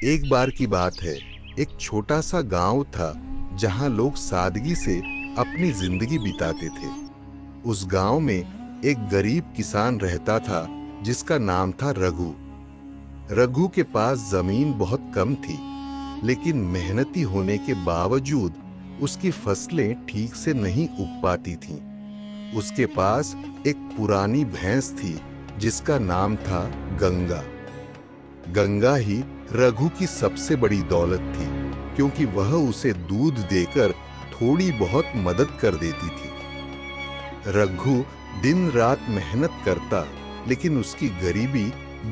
एक बार की बात है, एक छोटा सा गांव था जहां लोग सादगी से अपनी जिंदगी बिताते थे। उस गांव में एक गरीब किसान रहता था जिसका नाम था रघु। रघु के पास जमीन बहुत कम थी, लेकिन मेहनती होने के बावजूद उसकी फसलें ठीक से नहीं उग पाती थीं। उसके पास एक पुरानी भैंस थी जिसका नाम था गंगा। गंगा ही रघु की सबसे बड़ी दौलत थी, क्योंकि वह उसे दूध देकर थोड़ी बहुत मदद कर देती थी। रघु दिन रात मेहनत करता, लेकिन उसकी गरीबी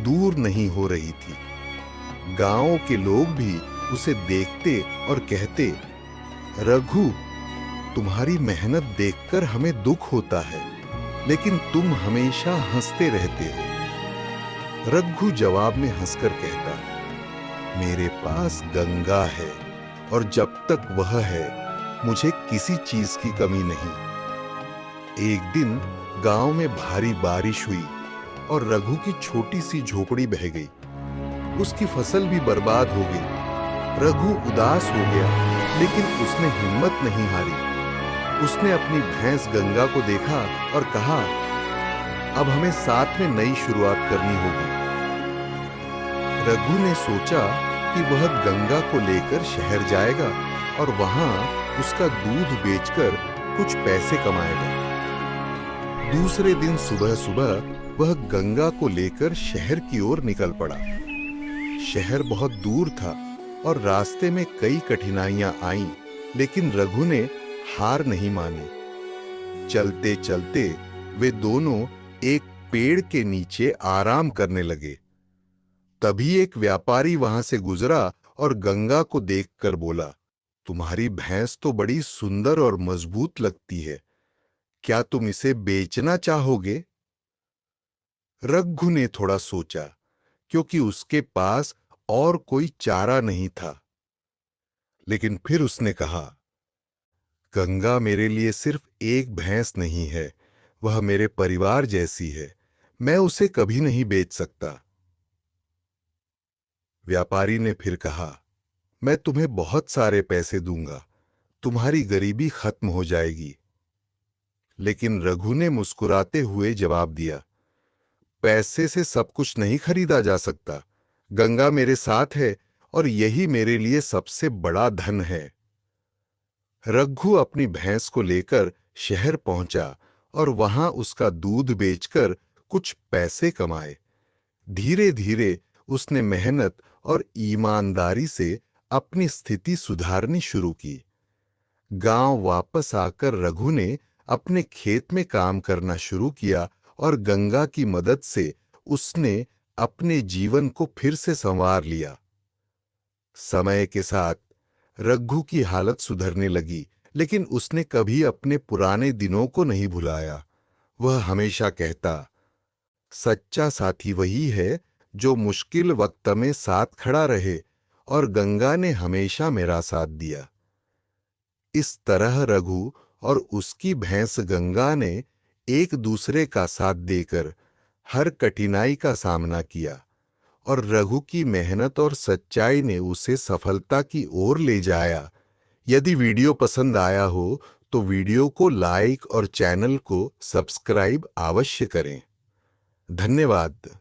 दूर नहीं हो रही थी। गांव के लोग भी उसे देखते और कहते, रघु, तुम्हारी मेहनत देखकर हमें दुख होता है, लेकिन तुम हमेशा हंसते रहते हो। रघु जवाब में हंसकर कहता, मेरे पास गंगा है और जब तक वह है मुझे किसी चीज की कमी नहीं। एक दिन गांव में भारी बारिश हुई और रघु की छोटी सी झोपड़ी बह गई। उसकी फसल भी बर्बाद हो गई। रघु उदास हो गया, लेकिन उसने हिम्मत नहीं हारी। उसने अपनी भैंस गंगा को देखा और कहा, अब हमें साथ में नई शुरुआत करनी होगी। रघु ने सोचा कि वह गंगा को लेकर शहर जाएगा और वहां उसका दूध बेचकर कुछ पैसे कमाएगा। दूसरे दिन सुबह सुबह वह गंगा को लेकर शहर की ओर निकल पड़ा। शहर बहुत दूर था और रास्ते में कई कठिनाइयां आईं, लेकिन रघु ने हार नहीं मानी। चलते चलते वे दोनों एक पेड़ के नीचे आराम करने लगे। तभी एक व्यापारी वहां से गुजरा और गंगा को देखकर बोला, तुम्हारी भैंस तो बड़ी सुंदर और मजबूत लगती है, क्या तुम इसे बेचना चाहोगे? रघु ने थोड़ा सोचा, क्योंकि उसके पास और कोई चारा नहीं था। लेकिन फिर उसने कहा, गंगा मेरे लिए सिर्फ एक भैंस नहीं है, वह मेरे परिवार जैसी है, मैं उसे कभी नहीं बेच सकता। व्यापारी ने फिर कहा, मैं तुम्हें बहुत सारे पैसे दूंगा, तुम्हारी गरीबी खत्म हो जाएगी। लेकिन रघु ने मुस्कुराते हुए जवाब दिया, पैसे से सब कुछ नहीं खरीदा जा सकता। गंगा मेरे साथ है और यही मेरे लिए सबसे बड़ा धन है। रघु अपनी भैंस को लेकर शहर पहुंचा और वहां उसका दूध बेचकर कुछ पैसे कमाए। धीरे धीरे उसने मेहनत और ईमानदारी से अपनी स्थिति सुधारनी शुरू की। गांव वापस आकर रघु ने अपने खेत में काम करना शुरू किया और गंगा की मदद से उसने अपने जीवन को फिर से संवार लिया। समय के साथ रघु की हालत सुधरने लगी, लेकिन उसने कभी अपने पुराने दिनों को नहीं भुलाया। वह हमेशा कहता, सच्चा साथी वही है जो मुश्किल वक्त में साथ खड़ा रहे, और गंगा ने हमेशा मेरा साथ दिया। इस तरह रघु और उसकी भैंस गंगा ने एक दूसरे का साथ देकर हर कठिनाई का सामना किया, और रघु की मेहनत और सच्चाई ने उसे सफलता की ओर ले जाया। यदि वीडियो पसंद आया हो तो वीडियो को लाइक और चैनल को सब्सक्राइब अवश्य करें। धन्यवाद।